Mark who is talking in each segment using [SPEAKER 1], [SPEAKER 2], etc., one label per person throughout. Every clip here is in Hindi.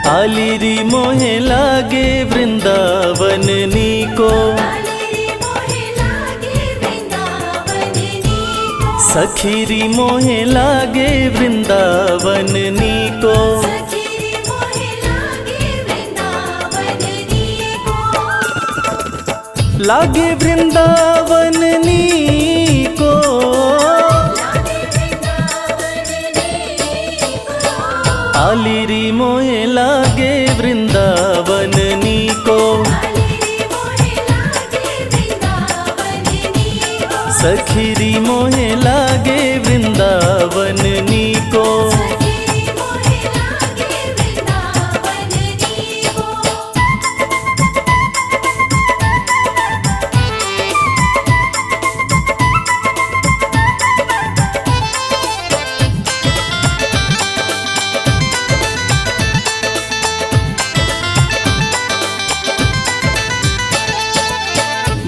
[SPEAKER 1] आलिरी मोहे लागे वृंदावन नीको, सखीरी मोहे लागे वृंदावन नीको, लागे वृंदावन नीको, आलिरी मोहे लागे वृंदावन नीको, सखीरी मोहे लागे वृंदावन नीको।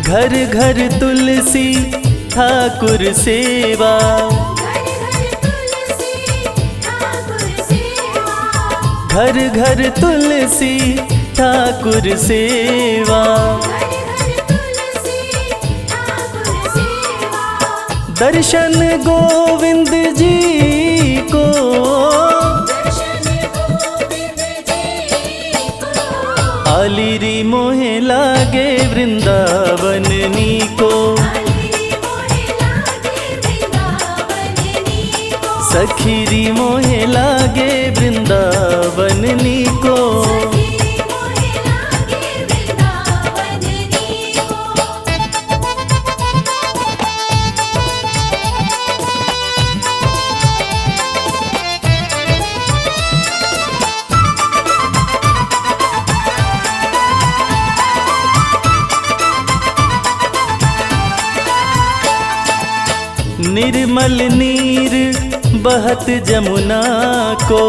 [SPEAKER 1] घर घर तुलसी ठाकुर सेवा, घर घर तुलसी ठाकुर सेवा, दर्शन गोविंद जी को, आलिरी मोहे लागे वृंदावन नीको, सखीरी मोहे लागे वृंदावन नीको। निर्मल नीर बहत जमुना को,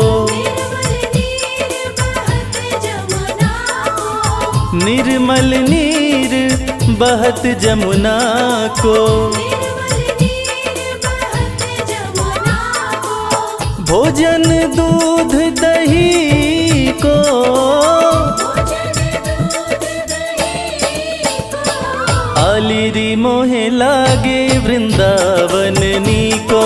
[SPEAKER 1] निर्मल नीर बहत जमुना को, भोजन दूध दही को, आलिरी मोहे लागे वृंदावन नीको,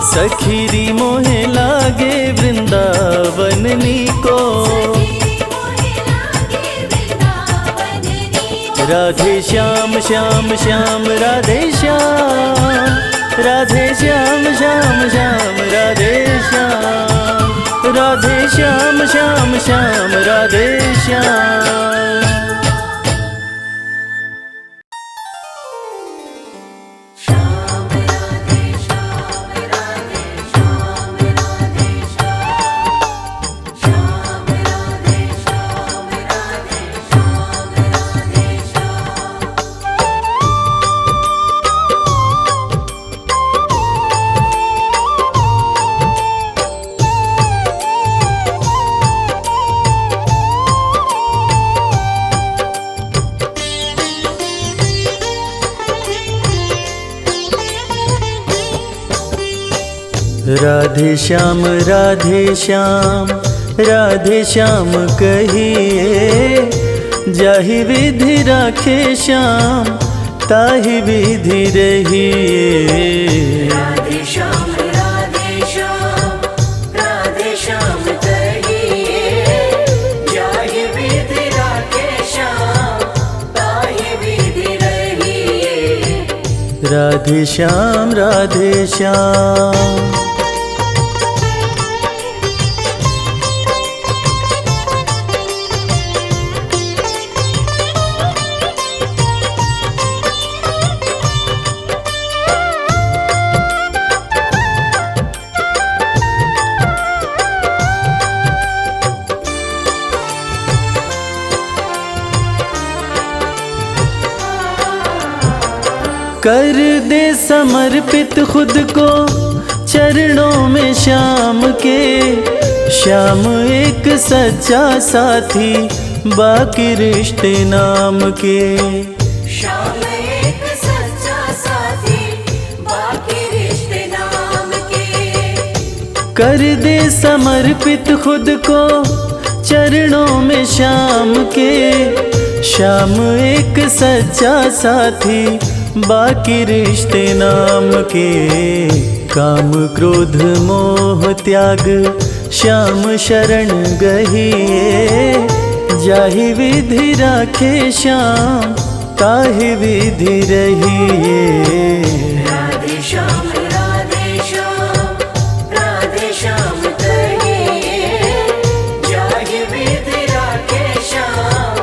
[SPEAKER 1] सखीरी मोहे लागे वृंदावन नीको। राधे श्याम श्याम श्याम राधे श्याम, राधे श्याम श्याम श्याम राधे श्याम, राधे श्याम श्याम श्याम राधे श्याम। राधे श्याम राधे श्याम राधे श्याम कहिए, जाहि विधि राखे श्याम ताहि विधि रहिए।
[SPEAKER 2] राधे श्याम कहिए, जाहि विधि राखे श्याम ताहि विधि रहिए।
[SPEAKER 1] राधे श्याम कर दे समर्पित खुद को चरणों में श्याम के। श्याम एक सच्चा साथी बाकी रिश्ते नाम के।
[SPEAKER 2] श्याम एक सच्चा साथी बाकी रिश्ते नाम के।
[SPEAKER 1] कर दे समर्पित खुद को चरणों में श्याम के। श्याम एक सच्चा साथी बाकी रिश्ते नाम के। काम क्रोध मोह त्याग श्याम शरण गहिए। जाहि विधि राखे श्याम ताहि विधि रहिए।
[SPEAKER 2] राधे श्याम राधे श्याम राधे श्याम कहिए। जाहि विधि राखे श्याम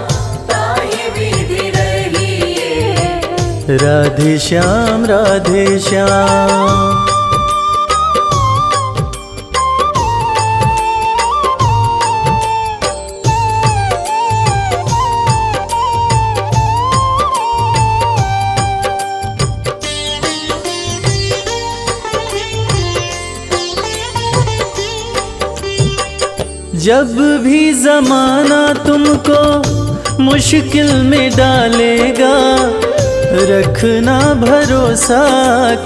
[SPEAKER 2] ताहि विधि रहिए।
[SPEAKER 1] राधे श्याम राधे श्याम। जब भी जमाना तुमको मुश्किल में डालेगा, रखना भरोसा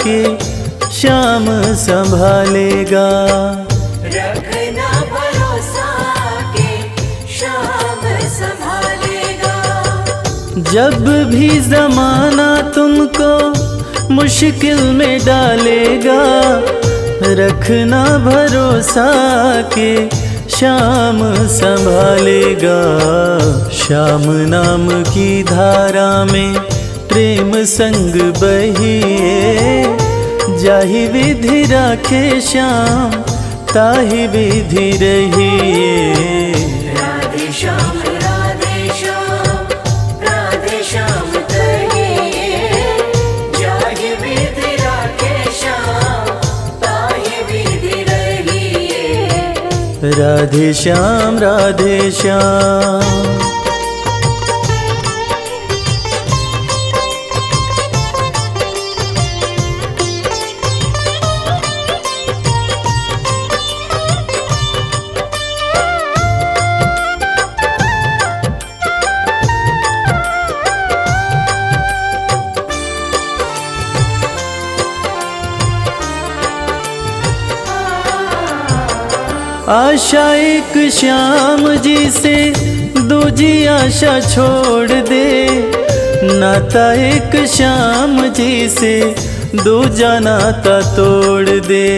[SPEAKER 1] के श्याम संभालेगा।
[SPEAKER 2] रखना भरोसा के श्याम संभालेगा।
[SPEAKER 1] जब भी जमाना तुमको मुश्किल में डालेगा, रखना भरोसा के श्याम संभालेगा। श्याम नाम की धारा में प्रेम संग बहिए। जाहि विधि राखे श्याम ताहि विधि रहिए।
[SPEAKER 2] राधे श्याम राधे श्याम राधे श्याम कहिए। जाहि विधि राखे श्याम ताहि विधि रहिए।
[SPEAKER 1] राधे श्याम राधे श्याम। आशा एक श्याम जी से दूजी आशा छोड़ दे। नाता एक श्याम जी से दूजा नाता तोड़ दे।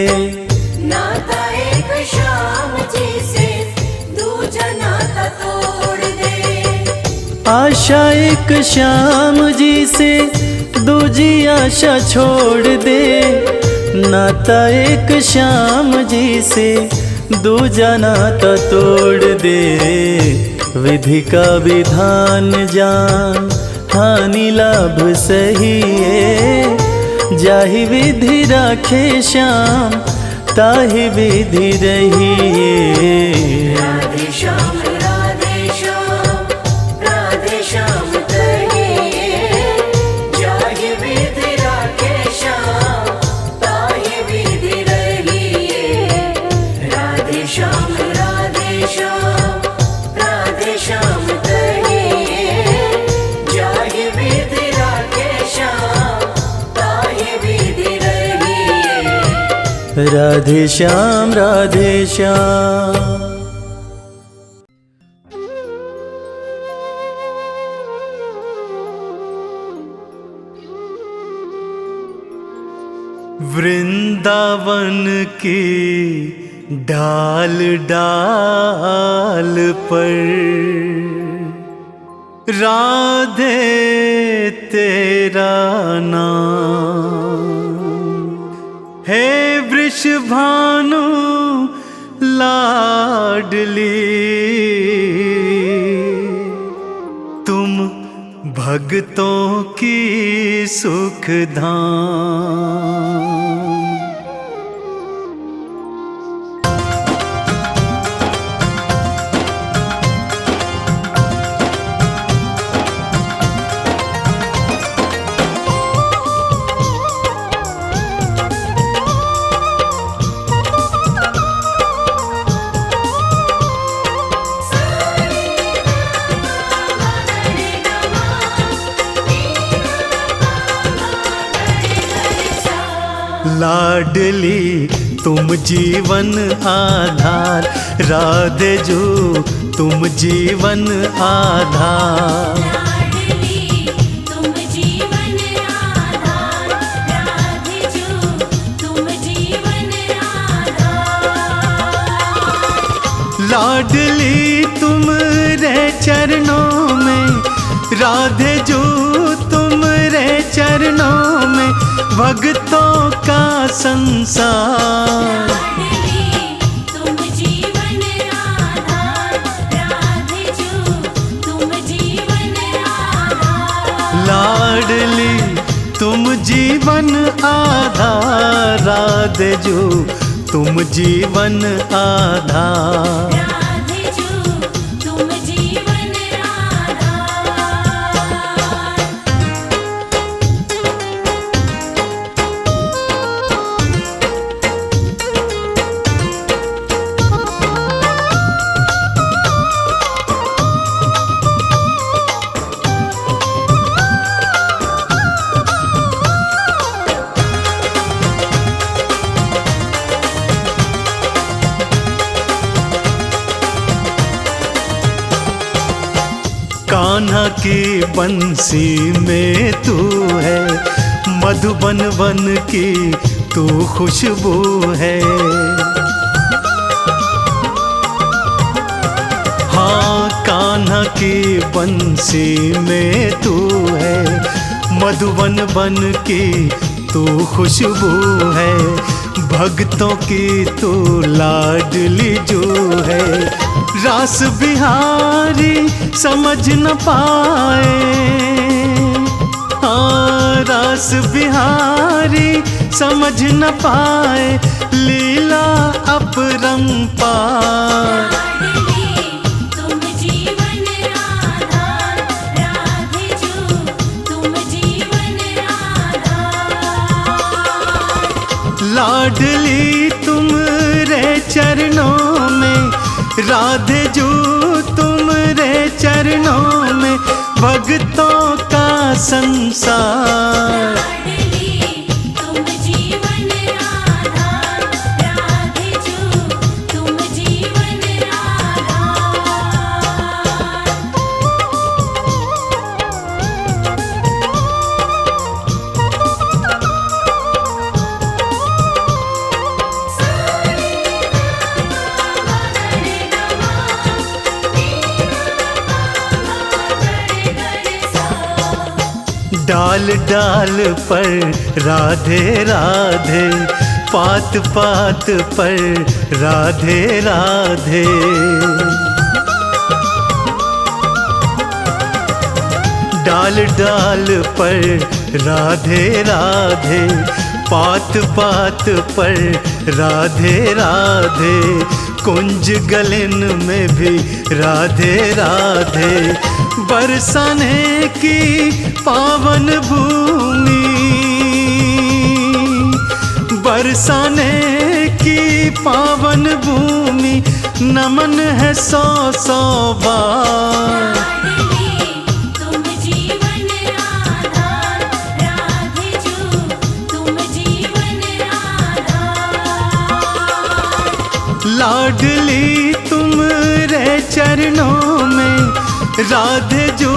[SPEAKER 2] नाता एक श्याम जी से दूजा नाता तोड़ दे।
[SPEAKER 1] आशा एक श्याम जी से दूजी आशा छोड़ दे। नाता एक श्याम जी से दूजा नाता तोड़ दे। विधि का विधान जान हानि लाभ सही है। जाहि विधि राखे श्याम ताहि विधि रहिए।
[SPEAKER 2] राधे श्याम राधे श्याम राधे श्याम कहिए। जाहि विधि राखे श्याम ताहि विधि रहिए। राधे श्याम राधे श्याम राधे श्याम कहिए। जाहि विधि राखे श्याम ताहि विधि रहिए।
[SPEAKER 1] राधे श्याम राधे श्याम। वृंदावन की डाल डाल पर राधे तेरा नाम है। वृषभानु लाडली तुम भक्तों की सुखधाम। लाडली तुम जीवन आधार, राधे जो तुम जीवन आधार।
[SPEAKER 2] लाडली तुम जीवन आधार, राधे जो तुम जीवन आधार।
[SPEAKER 1] लाडली तुम रे चरणों में, राधे जो तुम रे चरणों में, भक्तों का संसार।
[SPEAKER 2] लाडली तुम जीवन आधार, राधे जो तुम जीवन आधार।
[SPEAKER 1] लाडली तुम जीवन आधार, राधे जो तुम जीवन आधार।
[SPEAKER 2] राधे जो तुम जीवन आधार।
[SPEAKER 1] कान्हा की बंसी में तू है, मधुबन वन की तू खुशबू है। हाँ कान्हा की बंसी में तू है, मधुबन वन की तू खुशबू है। भक्तों की तू लाडली जो है, रास बिहारी समझ न पाए। हाँ रास बिहारी समझ न पाए, लीला अपरंपार।
[SPEAKER 2] लाडली तुम जीवन आधार, राधे जो तुम जीवन आधार।
[SPEAKER 1] लाडली तुम रे चरणों में, राधे जो तुम रे चरणों में, भक्तों का संसार।
[SPEAKER 2] लाडली तुम जीवन आधार, राधे जो तुम जीवन आधार।
[SPEAKER 1] डाल डाल पर राधे राधे, पात पात पर राधे राधे। डाल डाल पर राधे राधे, पात पात पर राधे राधे। कुंज गलन में भी राधे राधे, बरसाने की पावन भूमि, बरसाने की पावन भूमि, नमन है सौ सौ बार।
[SPEAKER 2] लाडली तुम जीवन आधार, राधे जो तुम जीवन आधार।
[SPEAKER 1] लाडली तुम रे चरणों में, राधे जो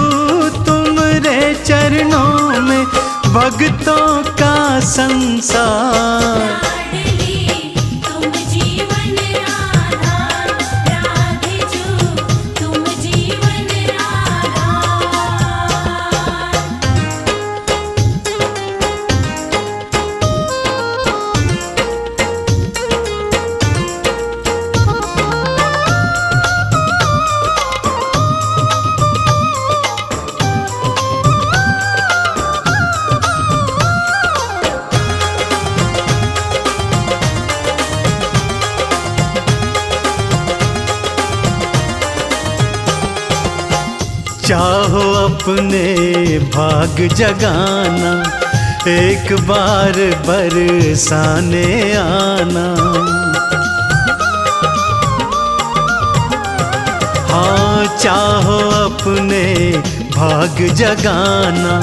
[SPEAKER 1] तुम रे चरणों में, भक्तों का संसार।
[SPEAKER 2] लाडली तुम जीवन आधार, राधे जो तुम जीवन आधार।
[SPEAKER 1] चाहो अपने भाग जगाना, एक बार बरसाने आना। हाँ चाहो अपने भाग जगाना,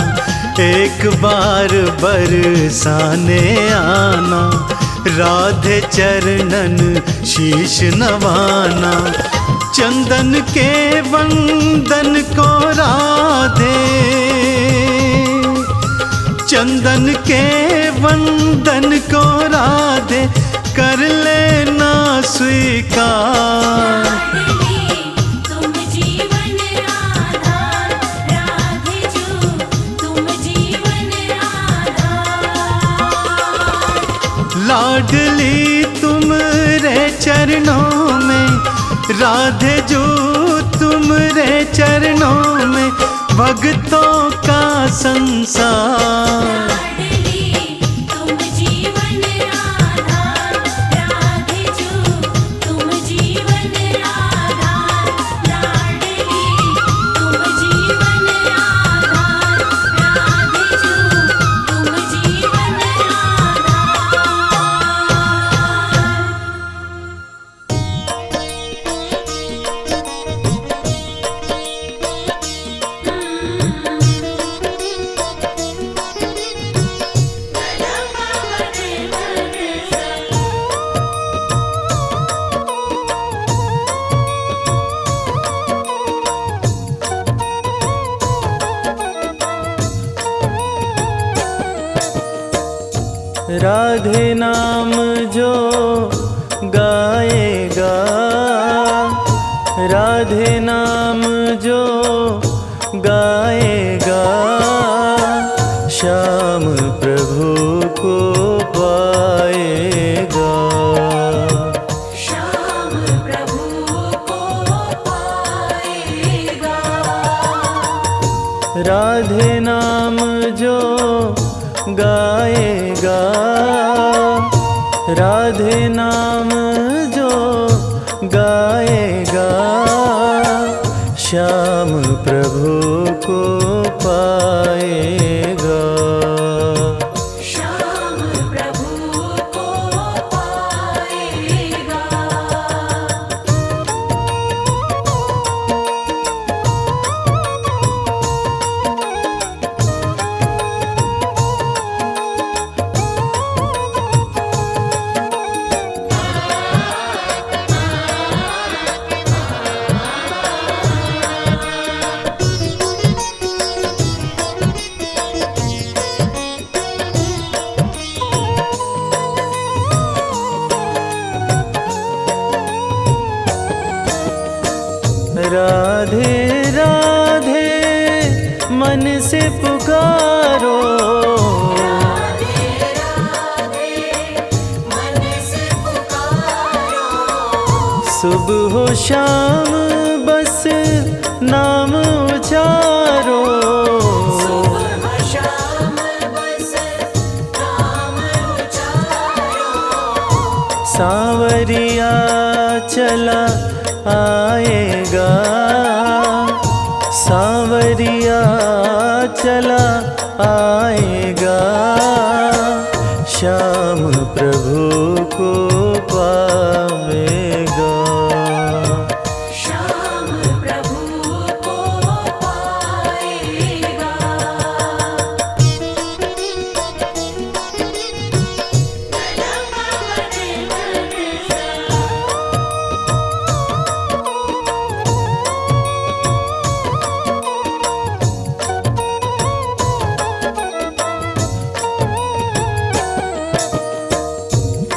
[SPEAKER 1] एक बार बरसाने आना। राधे चरणन शीश नवाना। चंदन के वंदन को राधे, चंदन के वंदन को राधे कर लेना स्वीकार।
[SPEAKER 2] तुम जीवन आधार, राधे जो तुम जीवन आधार।
[SPEAKER 1] लाडली तुमरे चरणों में, राधे जो तुमरे चरणों में भक्तों का संसार।
[SPEAKER 2] तुम जीवन आधार, राधे जो तुम जीवन आधार। लाडली तुम जीवन आधार, राधे जो तुम जीवन आधार।
[SPEAKER 3] राधे नाम जो गाएगा, राधे नाम जो गाएगा, श्याम प्रभु को पाएगा।
[SPEAKER 2] श्याम प्रभु को पाएगा।
[SPEAKER 3] राधे नाम जो गाएगा, राधे नाम जो गाएगा, श्याम प्रभु को पाएगा।
[SPEAKER 2] श्याम प्रभु को पाएगा।
[SPEAKER 3] राधे राधे मन से पुकारो,
[SPEAKER 2] राधे राधे मन से पुकारो।
[SPEAKER 3] सुबह हो शाम बस नाम उचारो।
[SPEAKER 2] सुबह शाम बस नाम उचारो।
[SPEAKER 3] सांवरिया चला आएगा, सांवरिया चला आएगा, श्याम प्रभु को पावेगा।
[SPEAKER 2] श्याम प्रभु को पाएगा।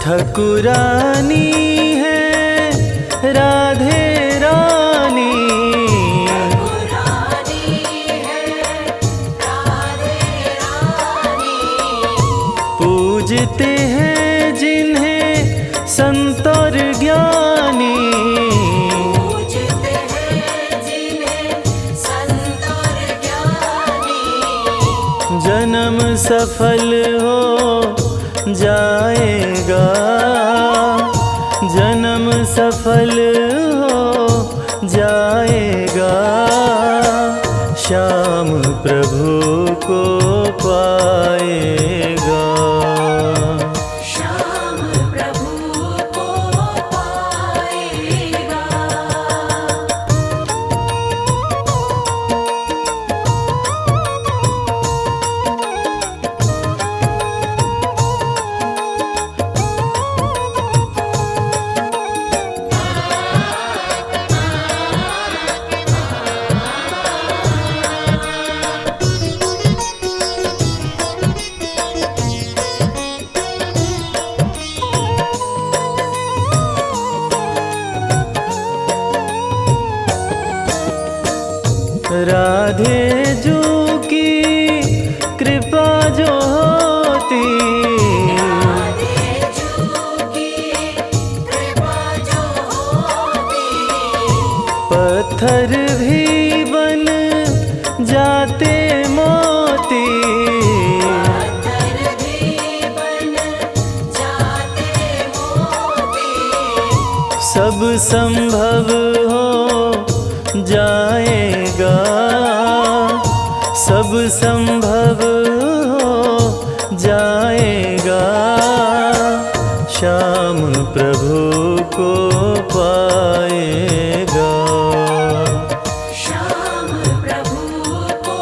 [SPEAKER 3] ठकुरानी है राधे रानी,
[SPEAKER 2] रानी है राधे रानी।
[SPEAKER 3] पूजते हैं जिन्हें संत और ज्ञानी,
[SPEAKER 2] पूजते हैं जिन्हें संत और ज्ञानी।
[SPEAKER 3] जन्म सफल हो जाएगा, जन्म सफल हो जाएगा, श्याम प्रभु को पाएगा।
[SPEAKER 2] श्याम प्रभु को पाएगा।
[SPEAKER 3] राधे जो की कृपा जो होती,
[SPEAKER 2] राधे जू की कृपा जो होती,
[SPEAKER 3] पत्थर भी बन जाते मोती।
[SPEAKER 2] पत्थर भी बन जाते मोती,
[SPEAKER 3] सब संभव हो जाएगा, सब संभव हो जाएगा। श्याम प्रभु को पाएगा,
[SPEAKER 2] श्याम प्रभु को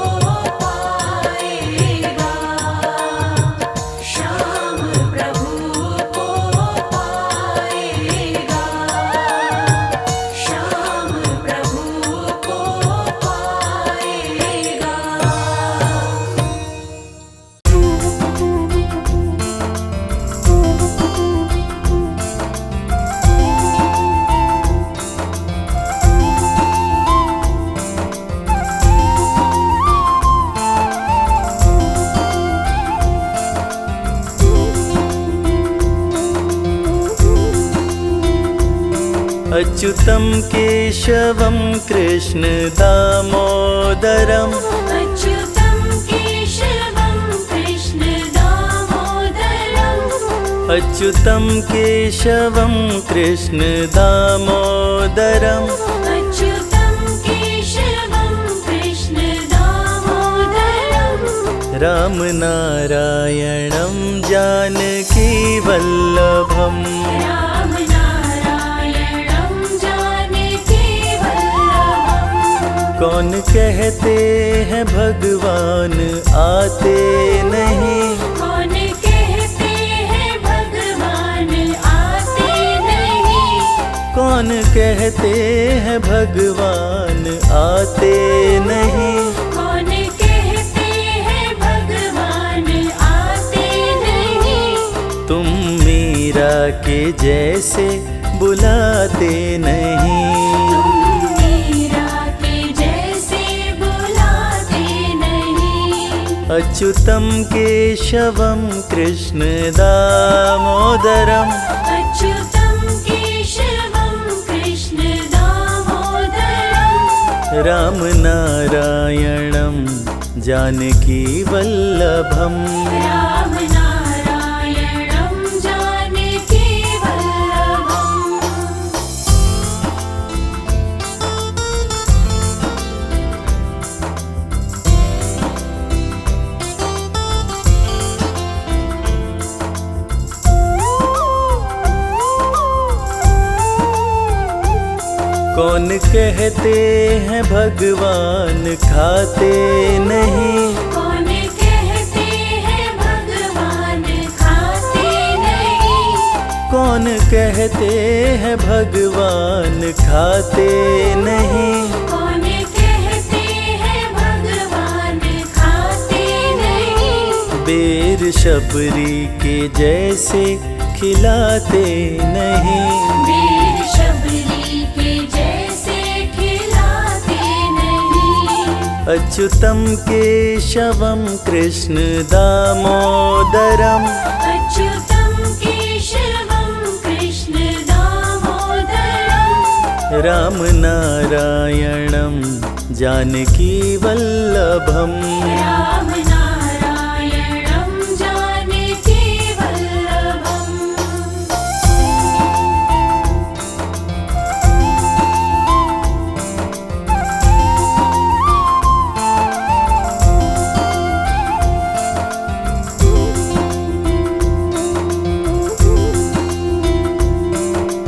[SPEAKER 2] पाएगा, श्याम प्रभु को पाएगा, श्याम प्रभु को पाएगा।
[SPEAKER 3] अच्युतं केशवं कृष्ण दामोदरम्,
[SPEAKER 2] अच्युतं केशवं कृष्ण दामोदरम्,
[SPEAKER 3] अच्युतं केशवं कृष्ण दामोदरम्,
[SPEAKER 2] अच्युतं केशवं कृष्ण दामोदरम्,
[SPEAKER 3] रामनारायणं जानकी वल्लभम्।
[SPEAKER 2] रामनारायणं जानकी वल्लभम्।
[SPEAKER 3] कौन कहते हैं भगवान आते नहीं,
[SPEAKER 2] कौन कहते हैं भगवान आते नहीं,
[SPEAKER 3] कौन कहते हैं भगवान आते नहीं।
[SPEAKER 2] कौन कहते हैं भगवान आते नहीं,
[SPEAKER 3] तुम मीरा के जैसे बुलाते नहीं,
[SPEAKER 2] तुम मीरा के जैसे बुलाते नहीं।
[SPEAKER 3] अच्युतं केशवं कृष्ण दामोदरम्,
[SPEAKER 2] अच्युतं केशवं कृष्ण दामोदरम्,
[SPEAKER 3] रामनारायणं जानकी वल्लभम्।
[SPEAKER 2] रामनारायणं जानकी वल्लभम्।
[SPEAKER 3] कौन कहते हैं भगवान खाते नहीं,
[SPEAKER 2] कौन कहते हैं भगवान खाते नहीं,
[SPEAKER 3] कौन कहते हैं भगवान खाते नहीं।
[SPEAKER 2] कौन कहते हैं भगवान खाते नहीं,
[SPEAKER 3] बेर शबरी के जैसे खिलाते नहीं,
[SPEAKER 2] वीर शबरी के जैसे खिलाते नहीं।
[SPEAKER 3] अच्युतं केशवं कृष्ण दामोदरम्,
[SPEAKER 2] अच्युतं केशवं कृष्ण दामोदरम्,
[SPEAKER 3] रामनारायणं जानकी वल्लभम्।
[SPEAKER 2] रामनारायणं जानकी वल्लभम्।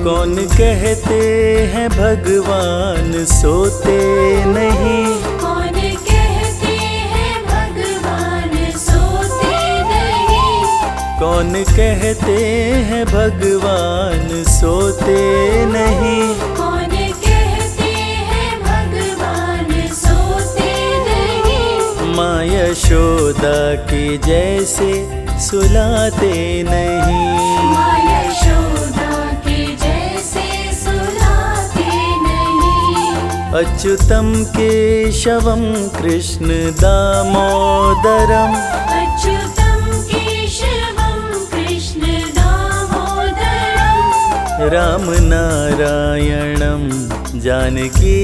[SPEAKER 3] कौन कहते हैं भगवान सोते नहीं,
[SPEAKER 2] कौन कहते हैं भगवान सोते नहीं,
[SPEAKER 3] कौन कहते हैं भगवान सोते नहीं।
[SPEAKER 2] कौन कहते हैं भगवान सोते नहीं,
[SPEAKER 3] माँ यशोदा के जैसे सुलाते नहीं,
[SPEAKER 2] माँ यशोदा के जैसे सुलाते नहीं।
[SPEAKER 3] अच्युतं केशवं कृष्ण दामोदरम्
[SPEAKER 2] अच्युतं केशवं कृष्ण दामोदरम्
[SPEAKER 3] रामनारायणं जानकी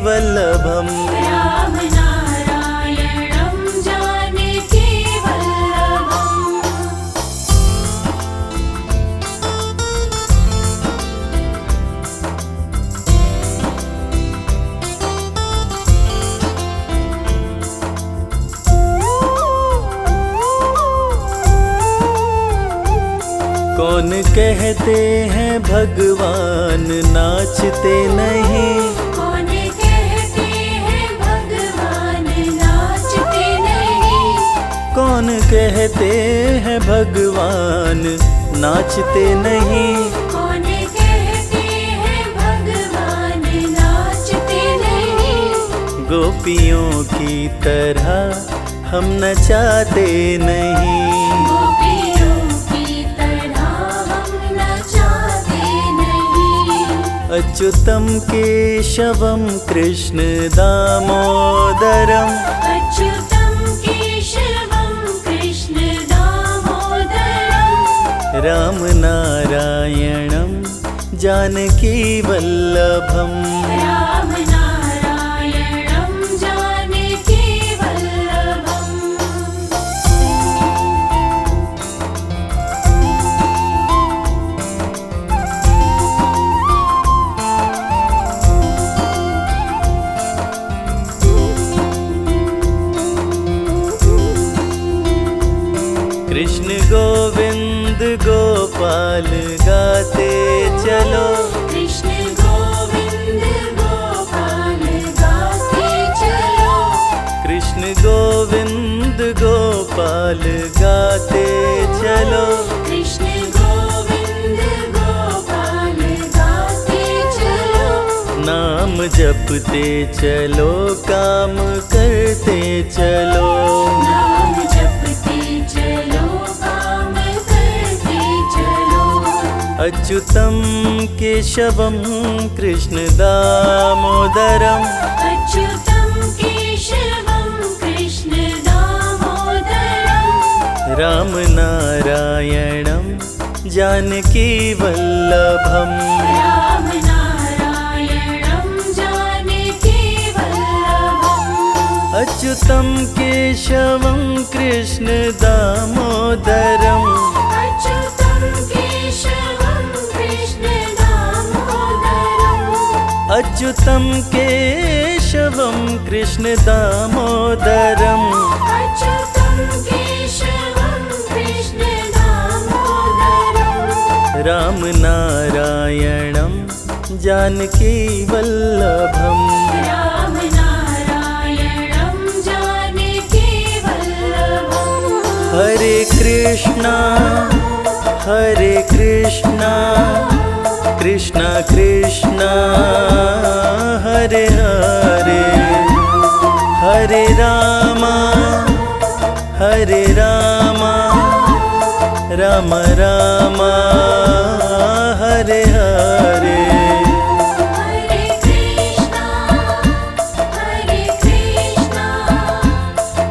[SPEAKER 3] वल्लभम्
[SPEAKER 2] रामनारायणं जानकी वल्लभम्
[SPEAKER 3] कौन कहते हैं भगवान नाचते नहीं।
[SPEAKER 2] कौन कहते हैं भगवान नाचते नहीं।
[SPEAKER 3] कौन कहते हैं भगवान नाचते नहीं।
[SPEAKER 2] कौन कहते हैं भगवान नाचते नहीं।
[SPEAKER 3] गोपियों की तरह हम नचाते नहीं।
[SPEAKER 2] गोपियों की तरह हम नचाते नहीं।
[SPEAKER 3] अच्युतं केशवं कृष्ण दामोदरम्
[SPEAKER 2] अच्युतं केशवं कृष्ण दामोदरम्
[SPEAKER 3] रामनारायणं जानकी वल्लभम्
[SPEAKER 2] रामनारायणं जानकी वल्लभम्
[SPEAKER 3] कृष्ण गोविंद गोपाल गाते चलो।
[SPEAKER 2] कृष्ण गोविंद गोपाल गाते चलो।
[SPEAKER 3] कृष्ण गोविंद गोपाल गाते चलो।
[SPEAKER 2] कृष्ण गोविंद गोपाल गाते चलो।
[SPEAKER 3] नाम जपते चलो काम करते चलो।
[SPEAKER 2] नाम जपते चलो काम करते चलो।
[SPEAKER 3] अच्युतं केशवं कृष्ण दामोदरम्
[SPEAKER 2] अच्युतं केशवं कृष्ण दामोदरम्
[SPEAKER 3] रामनारायणं जानकी वल्लभम्
[SPEAKER 2] रामनारायणं जानकी वल्लभम्
[SPEAKER 3] अच्युतं केशवं कृष्ण दामोदरम्
[SPEAKER 2] अच्युतं केशवं कृष्ण दामोदरम्
[SPEAKER 3] अच्युतं केशवं कृष्ण दामोदरम्
[SPEAKER 2] अच्युतं केशवं कृष्ण दामोदरम्
[SPEAKER 3] रामनारायणं जानकी वल्लभम्
[SPEAKER 2] रामनारायणं जानकी वल्लभम्
[SPEAKER 3] हरे कृष्णा कृष्णा कृष्णा हरे हरे हरे रामा राम रामा हरे हरे
[SPEAKER 2] हरे कृष्णा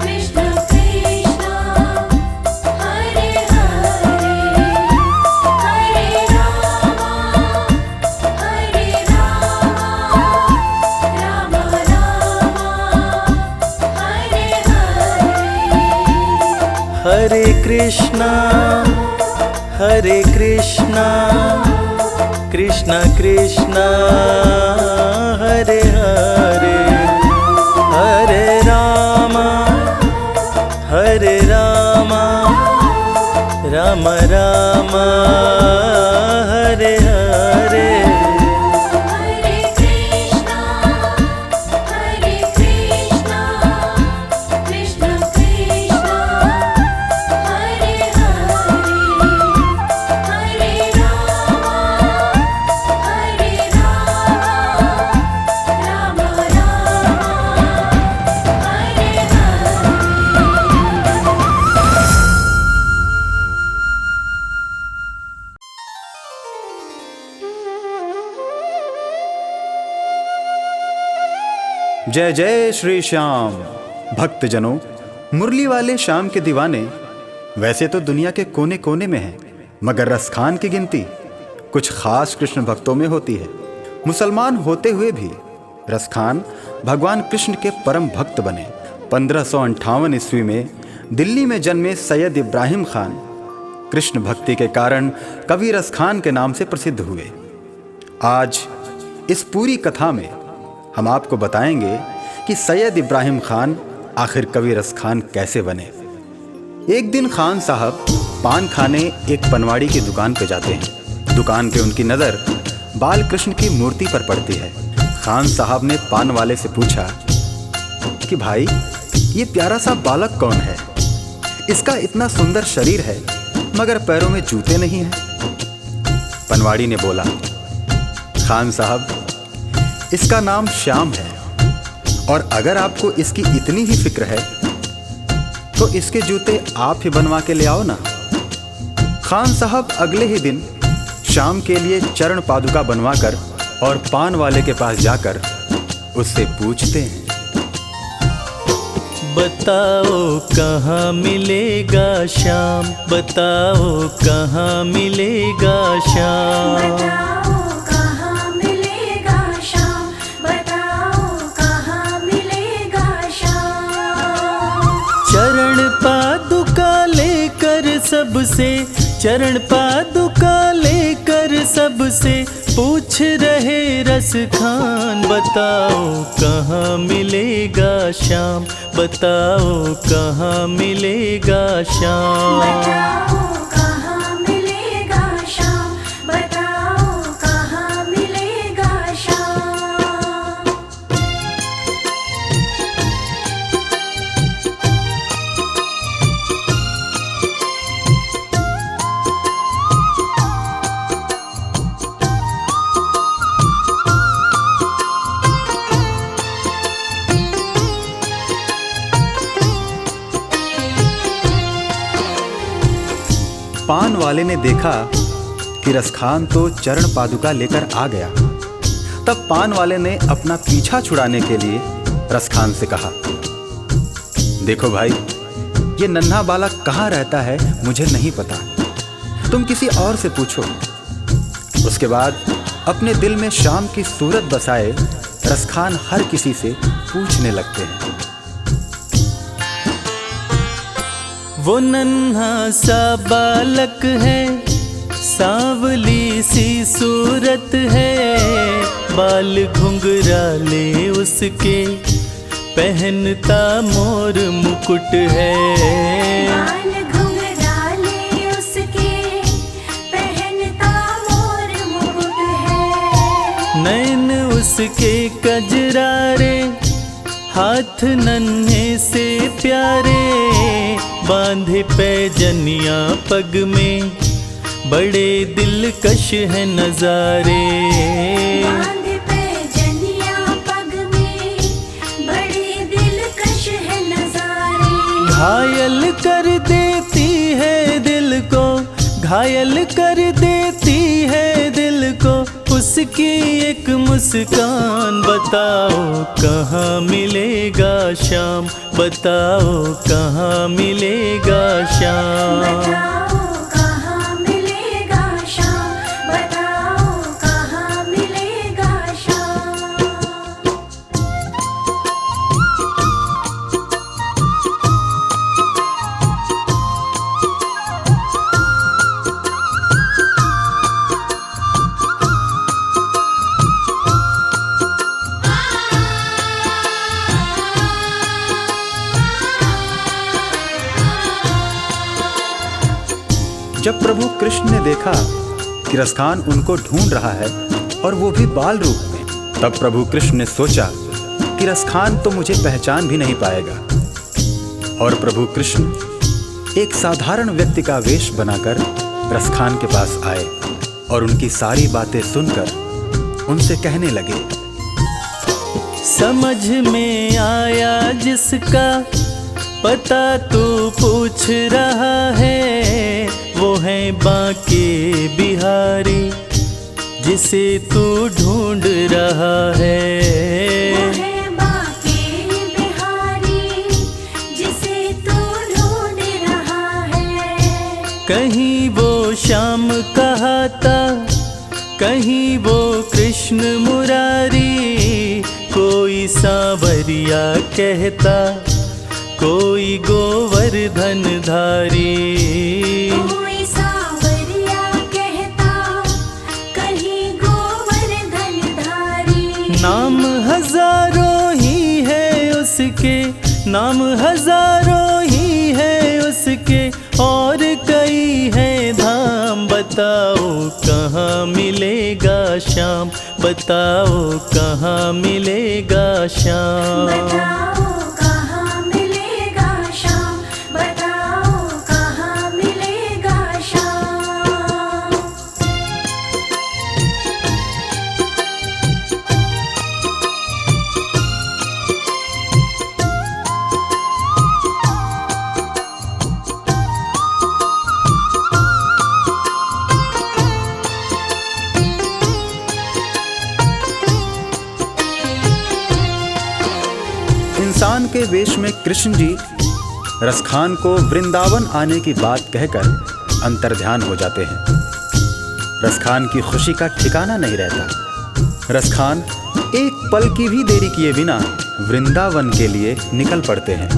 [SPEAKER 2] कृष्ण कृष्ण हरे हरे हरे रामा राम हरे हरे।
[SPEAKER 3] हरे कृष्णा कृष्णा कृष्णा हरे हरे हरे रामा राम रामा हरे हरे।
[SPEAKER 2] हरे कृष्णा कृष्ण कृष्ण हरे हरे हरे रामा राम हरे हरे।
[SPEAKER 4] जय जय श्री श्याम। भक्तजनों, मुरली वाले श्याम के दीवाने वैसे तो दुनिया के कोने कोने में हैं, मगर रसखान की गिनती कुछ खास कृष्ण भक्तों में होती है। मुसलमान होते हुए भी रसखान भगवान कृष्ण के परम भक्त बने। 1558 ईस्वी में दिल्ली में जन्मे सैयद इब्राहिम खान कृष्ण भक्ति के कारण कवि रसखान के नाम से प्रसिद्ध हुए। आज इस पूरी कथा में हम आपको बताएंगे कि सैयद इब्राहिम खान आखिर कवि रसखान कैसे बने। एक दिन खान साहब पान खाने एक पनवाड़ी की दुकान पर जाते हैं। दुकान पे उनकी नज़र बाल कृष्ण की मूर्ति पर पड़ती है। खान साहब ने पान वाले से पूछा कि भाई, ये प्यारा सा बालक कौन है? इसका इतना सुंदर शरीर है मगर पैरों में जूते नहीं हैं। पनवाड़ी ने बोला, खान साहब, इसका नाम श्याम है और अगर आपको इसकी इतनी ही फिक्र है तो इसके जूते आप ही बनवा के ले आओ ना। खान साहब अगले ही दिन श्याम के लिए चरण पादुका बनवाकर और पान वाले के पास जाकर उससे पूछते हैं,
[SPEAKER 3] बताओ कहाँ मिलेगा श्याम, बताओ कहाँ मिलेगा श्याम।
[SPEAKER 2] बताओ कहाँ मिलेगा श्याम, बताओ कहाँ मिलेगा श्याम।
[SPEAKER 3] चरण पादुका लेकर सबसे, चरण पादुका लेकर सबसे पूछ रहे रसखान, बताओ कहाँ मिलेगा श्याम, बताओ कहाँ मिलेगा श्याम।
[SPEAKER 2] बताओ कहाँ मिलेगा श्याम, बताओ कहाँ मिलेगा श्याम।
[SPEAKER 4] पान वाले ने देखा कि रसखान तो चरण पादुका लेकर आ गया। तब पान वाले ने अपना पीछा छुड़ाने के लिए रसखान से कहा, देखो भाई, ये नन्हा बालक कहाँ रहता है मुझे नहीं पता, तुम किसी और से पूछो। उसके बाद अपने दिल में श्याम की सूरत बसाए रसखान हर किसी से पूछने लगते हैं।
[SPEAKER 3] वो नन्हा सा बालक है, सांवली सी सूरत है, बाल घुंघराले उसके, पहनता मोर मुकुट है।
[SPEAKER 2] बाल घुंघराले उसके, पहनता मोर मुकुट है।
[SPEAKER 3] नैन उसके कजरारे, हाथ नन्हे से प्यारे, बांधे पैजनिया पग में, बड़े दिलकश है नजारे।
[SPEAKER 2] बांधे पैजनिया पग में, बड़े दिलकश है नजारे।
[SPEAKER 3] घायल कर देती है दिल को, घायल कर देती है दिल को उसकी एक मुस्कान, बताओ कहाँ मिलेगा श्याम, बताओ कहाँ मिलेगा श्याम।
[SPEAKER 2] बताओ कहाँ मिलेगा श्याम, बताओ कहाँ मिलेगा श्याम।
[SPEAKER 4] जब प्रभु कृष्ण ने देखा कि रसखान उनको ढूंढ रहा है और वो भी बाल रूप में, तब प्रभु कृष्ण ने सोचा कि रसखान तो मुझे पहचान भी नहीं पाएगा। और प्रभु कृष्ण एक साधारण व्यक्ति का वेश बनाकर रसखान के पास आए और उनकी सारी बातें सुनकर उनसे कहने लगे,
[SPEAKER 3] समझ में आया जिसका पता तू पूछ रहा है, वो है बांके बिहारी जिसे तू ढूंढ रहा है।
[SPEAKER 2] वो है बांके
[SPEAKER 3] कहीं वो कृष्ण मुरारी, कोई सांवरिया कहता, कोई गोवर्धन धारी।
[SPEAKER 2] कोई सांवरिया कहता, कहीं गोवर्धन धारी।
[SPEAKER 3] नाम हजारों ही है उसके, नाम हजारों ही है उसके, और कई है धाम। बताओ कहाँ मिलेगा श्याम, बताओ कहाँ मिलेगा श्याम।
[SPEAKER 2] बताओ कहाँ मिलेगा श्याम, बताओ कहाँ मिलेगा श्याम।
[SPEAKER 4] इंसान के वेश में कृष्ण जी रसखान को वृंदावन आने की बात कहकर अंतर्ध्यान हो जाते हैं। रसखान की खुशी का ठिकाना नहीं रहता। रसखान एक पल की भी देरी किए बिना वृंदावन के लिए निकल पड़ते हैं।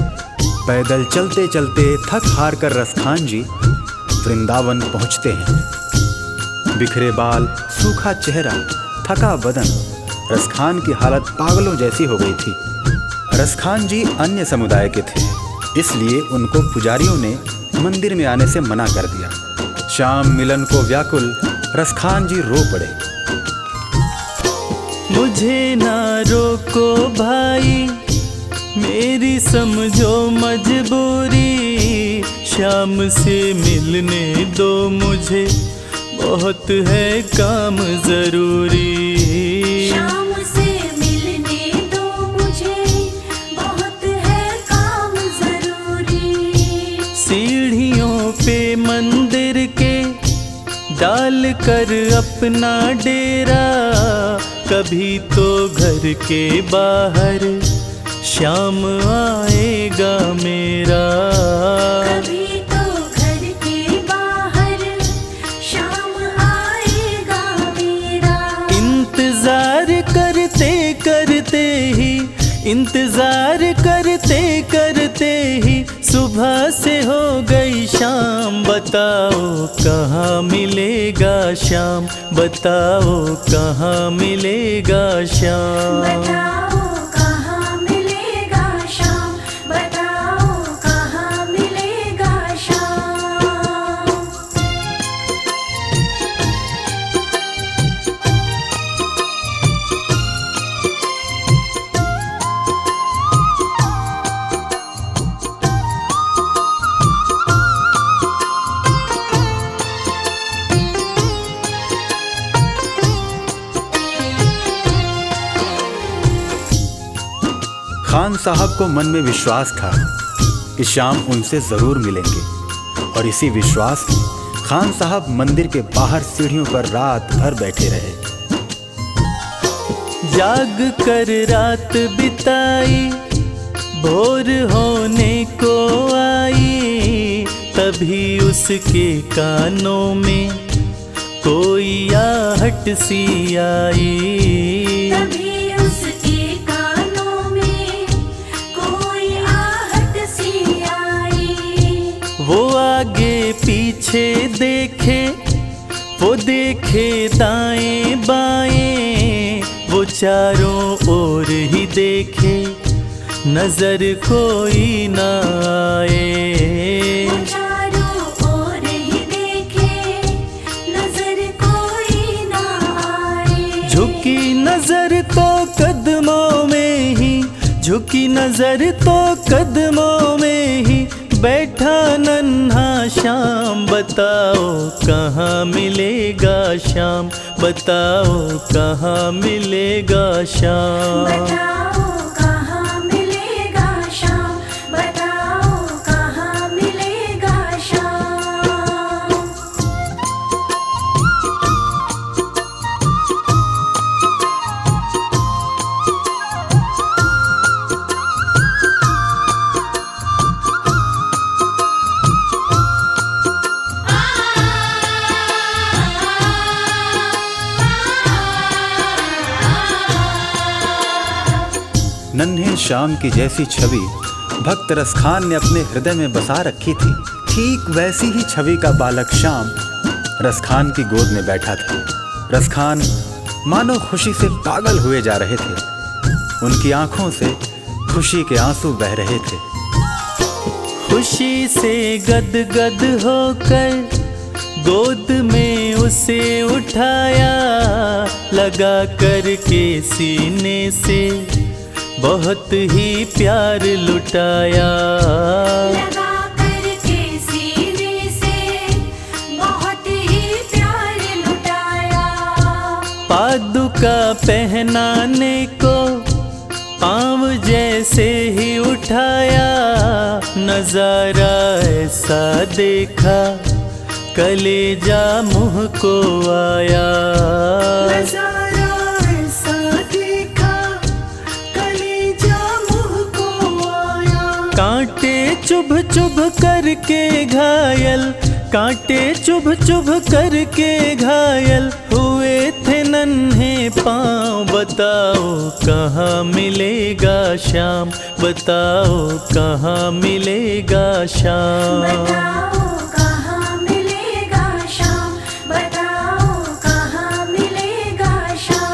[SPEAKER 4] पैदल चलते चलते थक हार कर रसखान जी वृंदावन पहुंचते हैं। बिखरे बाल, सूखा चेहरा, थका बदन, रसखान की हालत पागलों जैसी हो गई थी। रसखान जी अन्य समुदाय के थे, इसलिए उनको पुजारियों ने मंदिर में आने से मना कर दिया। श्याम मिलन को व्याकुल रसखान जी रो पड़े।
[SPEAKER 3] मुझे ना रोको भाई, मेरी समझो मजबूरी, श्याम से मिलने दो मुझे, बहुत है काम जरूरी।
[SPEAKER 2] श्याम से मिलने दो मुझे, बहुत है काम जरूरी।
[SPEAKER 3] सीढ़ियों पे मंदिर के डाल कर अपना डेरा, कभी तो घर के बाहर श्याम आएगा मेरा।
[SPEAKER 2] कभी तो घर के बाहर श्याम आएगा मेरा।
[SPEAKER 3] इंतजार करते करते ही, इंतजार करते करते ही सुबह से हो गई शाम। बताओ कहाँ मिलेगा श्याम, बताओ कहाँ मिलेगा श्याम।
[SPEAKER 2] बताओ कहाँ मिलेगा श्याम, बताओ कहाँ मिलेगा श्याम।
[SPEAKER 4] खान साहब को मन में विश्वास था कि श्याम उनसे जरूर मिलेंगे, और इसी विश्वास में खान साहब मंदिर के बाहर सीढ़ियों पर रात भर बैठे रहे।
[SPEAKER 3] जाग कर रात बिताई, भोर होने को आई, तभी उसके कानों में कोई आहट सी आई।
[SPEAKER 2] तभी उसके कानों में कोई आहट सी आई।
[SPEAKER 3] वो आगे पीछे देखे, वो देखे दाएं बाएं, वो चारों ओर ही देखे, नजर कोई ना आए।
[SPEAKER 2] वो चारों ओर ही देखे, नजर कोई ना आए।
[SPEAKER 3] झुकी नजर तो कदमों में ही, झुकी नजर तो कदमों में ही बैठा नन्हा श्याम। बताओ कहाँ मिलेगा श्याम, बताओ कहाँ मिलेगा श्याम।
[SPEAKER 2] बताओ कहाँ मिलेगा श्याम, बताओ कहाँ मिलेगा श्याम।
[SPEAKER 4] नन्हे श्याम की जैसी छवि भक्त रसखान ने अपने हृदय में बसा रखी थी, ठीक वैसी ही छवि का बालक श्याम रसखान की गोद में बैठा था। रसखान मानो खुशी से पागल हुए जा रहे थे। उनकी आंखों से खुशी के आंसू बह रहे थे।
[SPEAKER 3] खुशी से गदगद होकर गोद में उसे उठाया, लगा करके सीने से बहुत ही प्यार लुटाया।
[SPEAKER 2] लगा करके सीने से बहुत ही प्यार लुटाया।
[SPEAKER 3] पादुका पहनाने को पाँव जैसे ही उठाया, नजारा ऐसा देखा कलेजा मुँह को आया।
[SPEAKER 2] नजारा ऐसा देखा कलेजा मुँह को आया।
[SPEAKER 3] कांटे चुभ चुभ करके घायल, कांटे चुभ चुभ करके घायल हुए थे नन्हे पाँव। बताओ कहाँ मिलेगा श्याम, बताओ कहाँ मिलेगा श्याम।
[SPEAKER 2] बताओ कहाँ मिलेगा श्याम, बताओ कहाँ मिलेगा श्याम।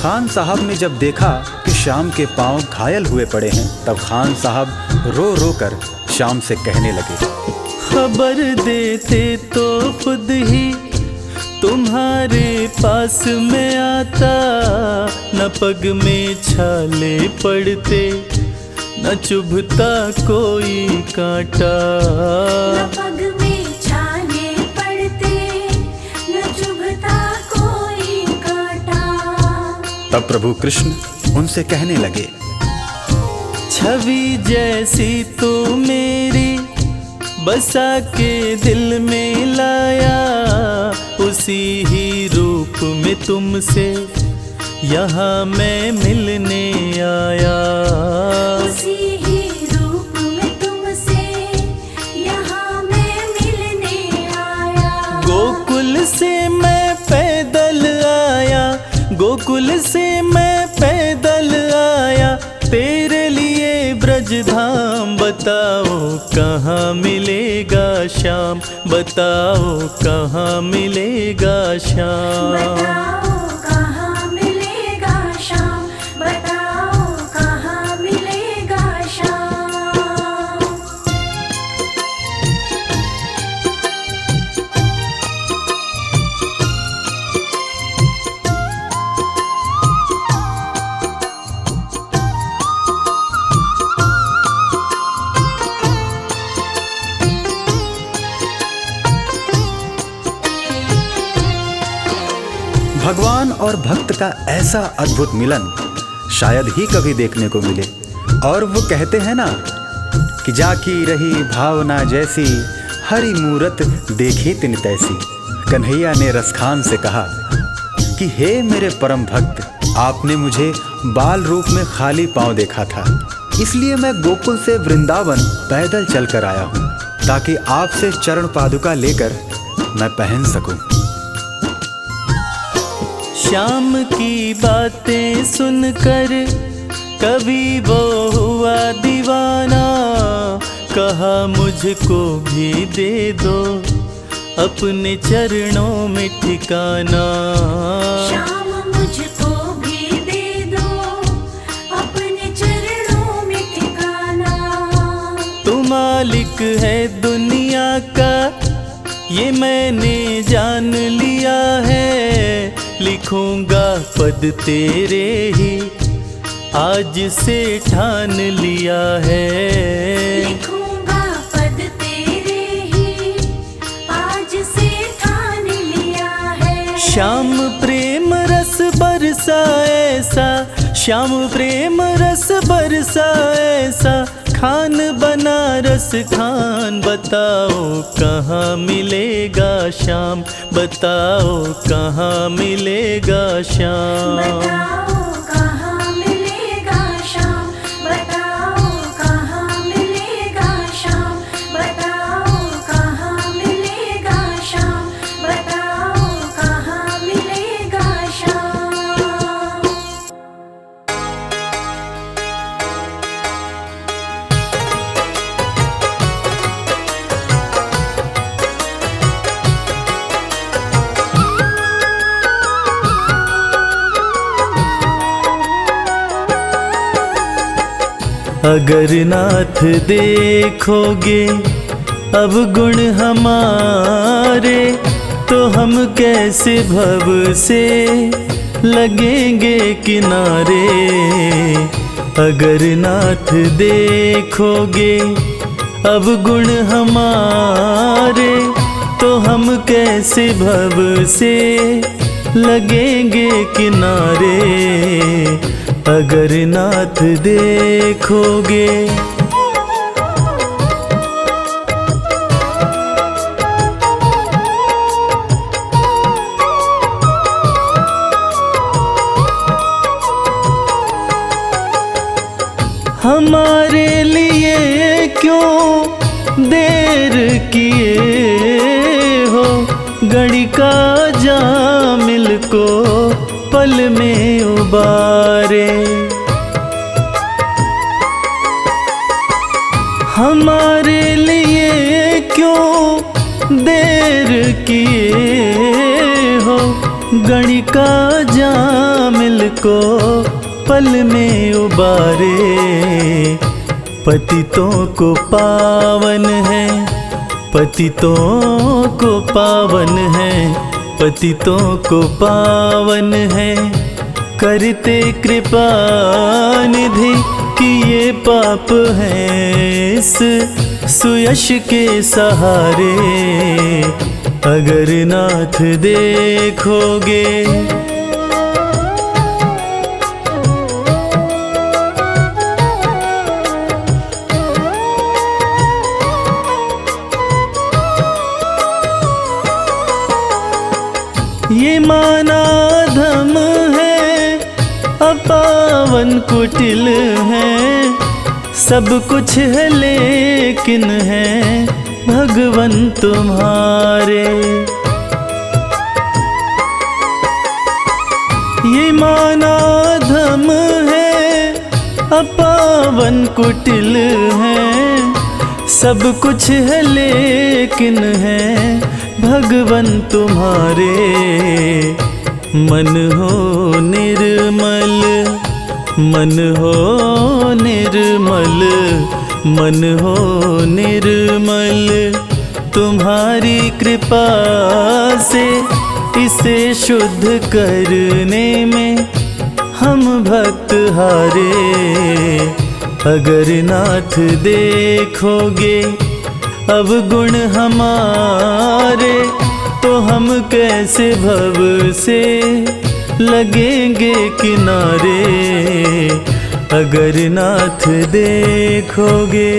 [SPEAKER 4] खान साहब ने जब देखा कि श्याम के पांव घायल हुए पड़े हैं, तब खान साहब रो रो कर श्याम से कहने लगे,
[SPEAKER 3] खबर देते तो खुद ही तुम्हारे पास में आता। न पग में छाले पड़ते, न चुभता कोई कांटा।
[SPEAKER 2] न पग में छाले पड़ते, न चुभता कोई कांटा।
[SPEAKER 4] तब प्रभु कृष्ण उनसे कहने लगे,
[SPEAKER 3] छवि जैसी तो मेरी बसा के दिल में लाया, उसी ही रूप में तुमसे यहाँ मैं मिलने आया।
[SPEAKER 2] उसी ही रूप में तुमसे यहाँ मैं मिलने आया।
[SPEAKER 3] गोकुल से मैं पैदल आया, गोकुल से मैं पैदल आया, तेरे लिए ब्रज धाम। बताओ कहाँ मिलेगा श्याम, बताओ कहाँ मिलेगा श्याम।
[SPEAKER 2] बताओ कहाँ मिलेगा श्याम, बताओ कहाँ मिलेगा श्याम।
[SPEAKER 4] भगवान और भक्त का ऐसा अद्भुत मिलन शायद ही कभी देखने को मिले। और वो कहते हैं ना कि जाकी रही भावना जैसी, हरि मूरत देखी तिन तैसी। कन्हैया ने रसखान से कहा कि हे मेरे परम भक्त, आपने मुझे बाल रूप में खाली पांव देखा था, इसलिए मैं गोकुल से वृंदावन पैदल चलकर आया हूँ, ताकि आपसे चरण पादुका लेकर मैं पहन सकूं।
[SPEAKER 3] श्याम की बातें सुनकर कभी वो हुआ दीवाना, कहा मुझको भी दे दो अपने चरणों में ठिकाना।
[SPEAKER 2] श्याम मुझको भी दे दो अपने चरणों में ठिकाना।
[SPEAKER 3] तू मालिक है दुनिया का, ये मैंने जान लिया है, लिखूंगा पद तेरे ही आज से ठान लिया है।
[SPEAKER 2] लिखूंगा पद तेरे ही आज से ठान लिया है।
[SPEAKER 3] श्याम प्रेम रस बरसा ऐसा, श्याम प्रेम रस बरसा ऐसा, खान बनारस खान, बताओ कहाँ मिलेगा श्याम, बताओ कहाँ मिलेगा श्याम।
[SPEAKER 2] बताओ कहाँ मिलेगा श्याम, बताओ कहाँ मिलेगा श्याम, बताओ कहाँ मिलेगा श्याम, बताओ कहाँ मिलेगा श्याम।
[SPEAKER 3] अगर नाथ देखोगे अब गुण हमारे, तो हम कैसे भव से लगेंगे किनारे। अगर नाथ देखोगे अब गुण हमारे, तो हम कैसे भव से लगेंगे किनारे। अगर नाथ देखोगे। हमारे लिए क्यों देर किए हो, गणिका जामिल को पल में उबारे। हमारे लिए क्यों देर किए हो, गणिका जामिल को पल में उबारे। पतितों को पावन है, पतितों को पावन है, पतितों को पावन है, करते कृपा निधि कि ये पाप हैं इस सुयश के सहारे। अगर नाथ देखोगे। ये माना धम है, अपावन कुटिल है, सब कुछ है लेकिन है भगवन तुम्हारे। ये माना धम है, अपावन कुटिल है, सब कुछ है लेकिन है भगवन तुम्हारे। मन हो निर्मल, मन हो निर्मल, मन हो निर्मल, तुम्हारी कृपा से इसे शुद्ध करने में हम भक्त हारे। अगर नाथ देखोगे अब गुण हमारे, तो हम कैसे भव से लगेंगे किनारे। अगर नाथ देखोगे।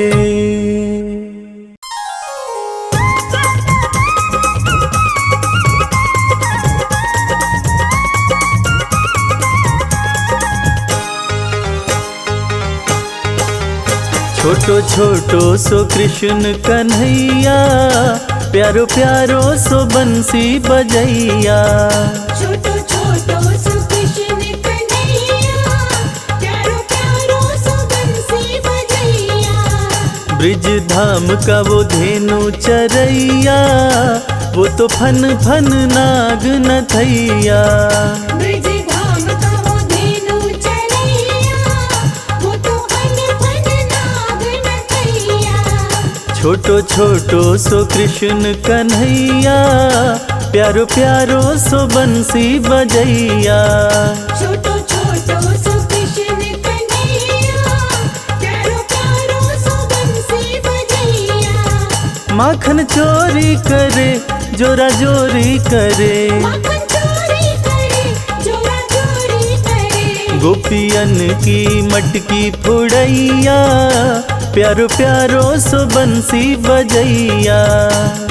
[SPEAKER 3] छोटो छोटो सो कृष्ण कन्हैया, प्यारो प्यारो सो बंसी बजैया।
[SPEAKER 2] छोटो छोटो सो कृष्ण कन्हैया, प्यारो प्यारो सो बंसी बजैया।
[SPEAKER 3] ब्रिज धाम का वो धेनु चरैया, वो तो फन फन नाग नथैया।
[SPEAKER 2] ब्रिज धाम का वो धेनु चरैया, वो तो फन फन नाग नथैया।
[SPEAKER 3] छोटो छोटो सो कृष्ण कन्हैया, प्यारो प्यारो सो बंसी बजैया।
[SPEAKER 2] छोटो छोटो सो कृष्ण कन्हैया, प्यारो प्यारो सो बंसी बजैया।
[SPEAKER 3] माखन चोरी करे, जोरा जोरी करे,
[SPEAKER 2] माखन चोरी करे, जोरा जोरी करे।
[SPEAKER 3] गोपियन की मटकी फुड़ैया, प्यारो प्यारो सो बंसी बजैया।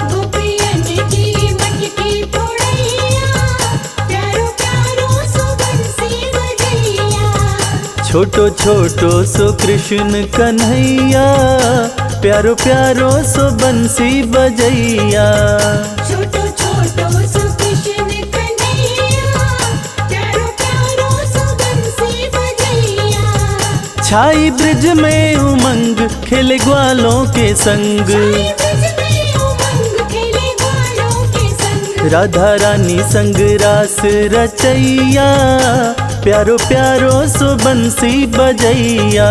[SPEAKER 2] गोपियन की मटकी फोड़ैया, प्यारो प्यारो सो बंसी बजैया।
[SPEAKER 3] छोटो छोटो सो कृष्ण कन्हैया, प्यारो प्यारो सो बंसी बजैया।
[SPEAKER 2] छोटो छोटो सो कृष्ण कन्हैया, प्यारो प्यारो सो बंसी बजैया।
[SPEAKER 3] छाई ब्रिज में उमंग खेले ग्वालों के संग,
[SPEAKER 2] साई ब्रज में उमंग खेले ग्वालों के संग।
[SPEAKER 3] राधा रानी संग रास रचैया, प्यारो प्यारो सो बंसी बजैया।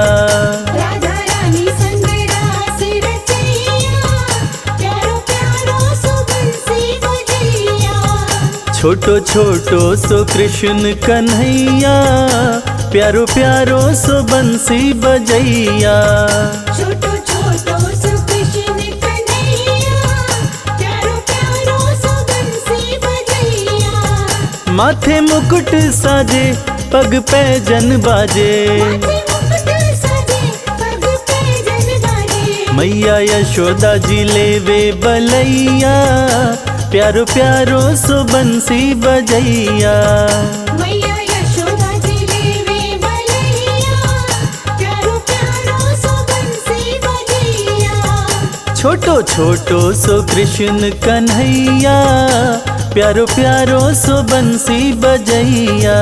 [SPEAKER 2] राधा रानी संग रास रचैया, प्यारो प्यारो सो बंसी बजैया।
[SPEAKER 3] छोटो छोटो सो कृष्ण कन्हैया, प्यारो प्यारो सो बंसी बजैया।
[SPEAKER 2] छोटो छोटो सो कृष्ण कन्हैया, प्यारो प्यारो सो बंसी बजैया।
[SPEAKER 3] माथे मुकुट साजे पग पैजन बाजे,
[SPEAKER 2] माथे मुकुट सजे पग पैजन बाजे।
[SPEAKER 3] मैया यशोदा जी लेवे बलैया, प्यारो प्यारो सो बंसी बजैया।
[SPEAKER 2] मैया यशोदा जी लेवे बलैया, प्यारो प्यारो सो बंसी बजैया।
[SPEAKER 3] छोटो छोटो सो कृष्ण कन्हैया, प्यारो प्यारो सो बंसी बजैया।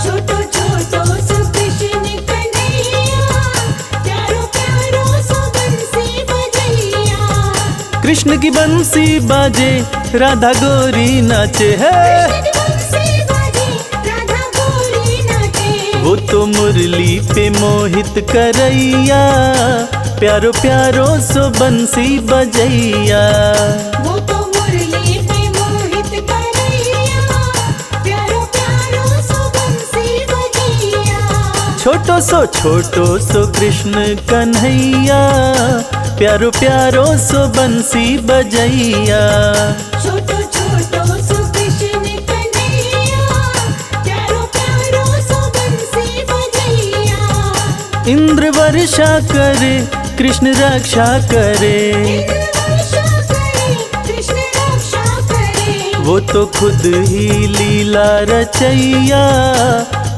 [SPEAKER 2] छोटो छोटो सो कृष्ण कन्हैया, प्यारो प्यारो सो बंसी बजैया।
[SPEAKER 3] कृष्ण की बंसी बाजे राधा गोरी नाचे है,
[SPEAKER 2] कृष्ण बंसी बाजे राधा गोरी नाचे।
[SPEAKER 3] वो तो मुरली पे मोहित करैया, प्यारो प्यारो सो बंसी बजैया।
[SPEAKER 2] वो तो मुरली पे मोहित करैया, प्यारो प्यारो सो बंसी बजैया।
[SPEAKER 3] छोटो सो कृष्ण कन्हैया, प्यारो प्यारो सो बंसी बजैया।
[SPEAKER 2] छोटो छोटो सो कृष्ण कन्हैया, प्यारो प्यारो सो बंसी बजैया।
[SPEAKER 3] इंद्र वर्षा करे कृष्ण रक्षा करे,
[SPEAKER 2] इंद्र वर्षा करे कृष्ण रक्षा करे।
[SPEAKER 3] वो तो खुद ही लीला रचैया,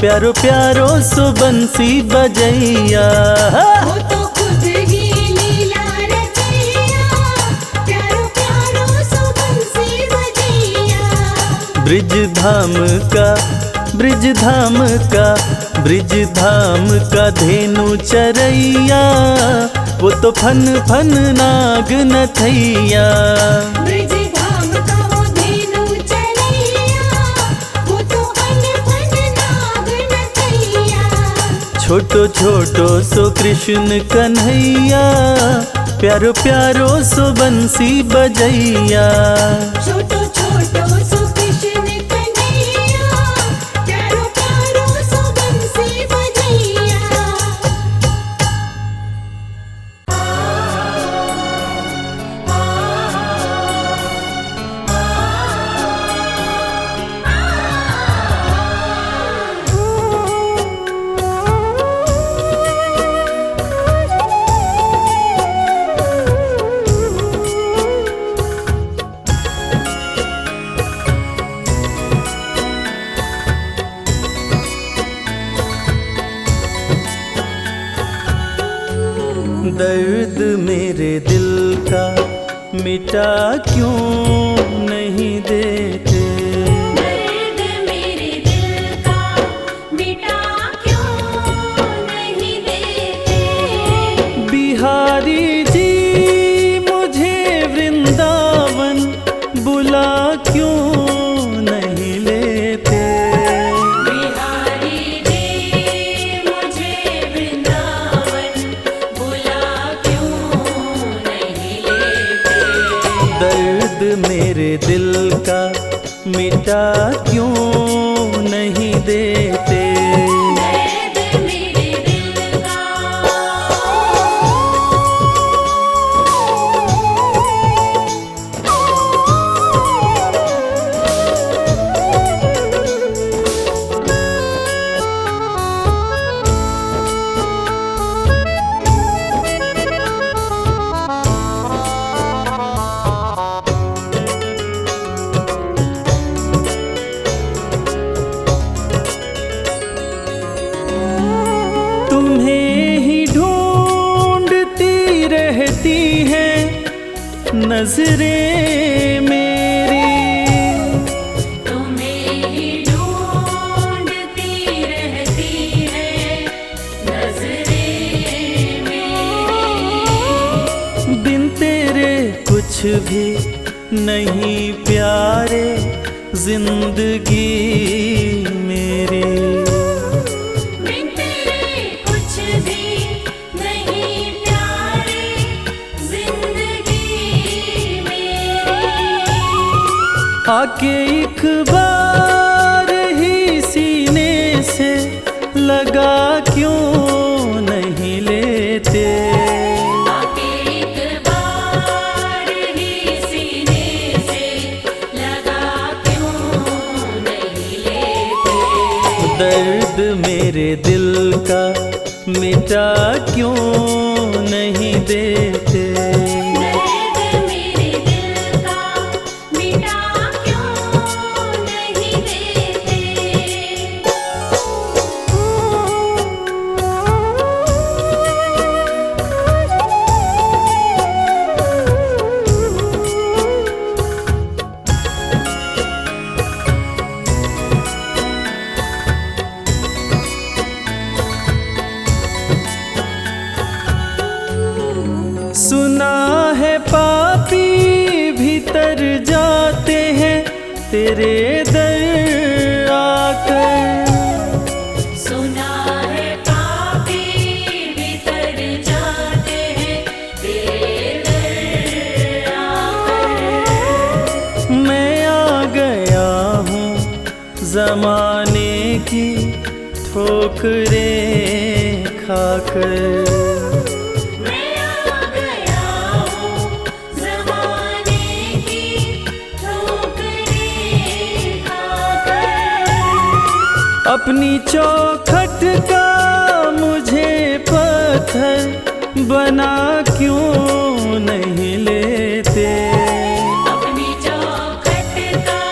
[SPEAKER 3] प्यारो प्यारो सो बंसी बजैया।
[SPEAKER 2] वो तो खुद ही लीला रचैया, प्यारो प्यारो सो बंसी बजैया।
[SPEAKER 3] ब्रिज धाम का धेनु चरैया, वो तो फन फन नाग नथैया।
[SPEAKER 2] ब्रिज धाम का वो धेनु चरैया, वो तो फन फन नाग नथैया।
[SPEAKER 3] छोटो छोटो सो कृष्ण कन्हैया, प्यारो प्यारो सो बंसी बजैया।
[SPEAKER 2] छोटो छोटो सो कृष्ण कन्हैया, प्यारो प्यारो सो बंसी बजैया।
[SPEAKER 3] दर्द मेरे दिल का मिटा क्यों नहीं देते,
[SPEAKER 2] दर्द मेरे दिल का मिटा क्यों नहीं देते।
[SPEAKER 3] बिहारी जी मुझे वृंदावन बुला क्यों नहीं लेते।
[SPEAKER 2] बिहारी जी मुझे वृंदावन बुला क्यों नहीं लेते।
[SPEAKER 3] दर्द मेरे दिल का मिटा क्यों नहीं देते।
[SPEAKER 2] दर्द मेरे दिल का
[SPEAKER 3] नजरें मेरी
[SPEAKER 2] तुम्हें ही ढूंढती रहती है नजरें मेरी।
[SPEAKER 3] बिन तेरे कुछ भी नहीं प्यारे जिंदगी मेरी।
[SPEAKER 2] बिन तेरे कुछ भी नहीं प्यारे जिंदगी मेरी।
[SPEAKER 3] आके एक बार ही सीने से लगा क्यों नहीं लेते।
[SPEAKER 2] आके एक बार ही सीने से लगा क्यों नहीं लेते।
[SPEAKER 3] दर्द मेरे दिल का मिटा क्यों नहीं देते।
[SPEAKER 2] दर्द मेरे दिल का मिटा क्यों नहीं देते।
[SPEAKER 3] सुना है पापी भीतर जाते हैं तेरे दर आकर।
[SPEAKER 2] सुना है पापी भीतर जाते हैं तेरे दर आकर।
[SPEAKER 3] मैं आ गया हूँ जमाने की ठोकरें खाकर।
[SPEAKER 2] मैं आ गया हूँ ज़माने की ठोकरें खाकर।
[SPEAKER 3] अपनी चौखट का मुझे पत्थर बना क्यों नहीं लेते।
[SPEAKER 2] अपनी चौखट का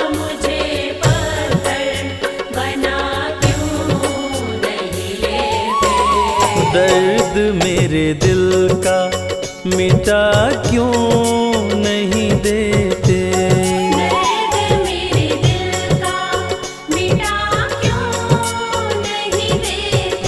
[SPEAKER 2] मुझे पत्थर बना क्यों नहीं लेते।
[SPEAKER 3] दर्द मेरे दिल का मिटा क्यों नहीं देते।
[SPEAKER 2] दर्द मेरे दिल का मिटा क्यों नहीं देते।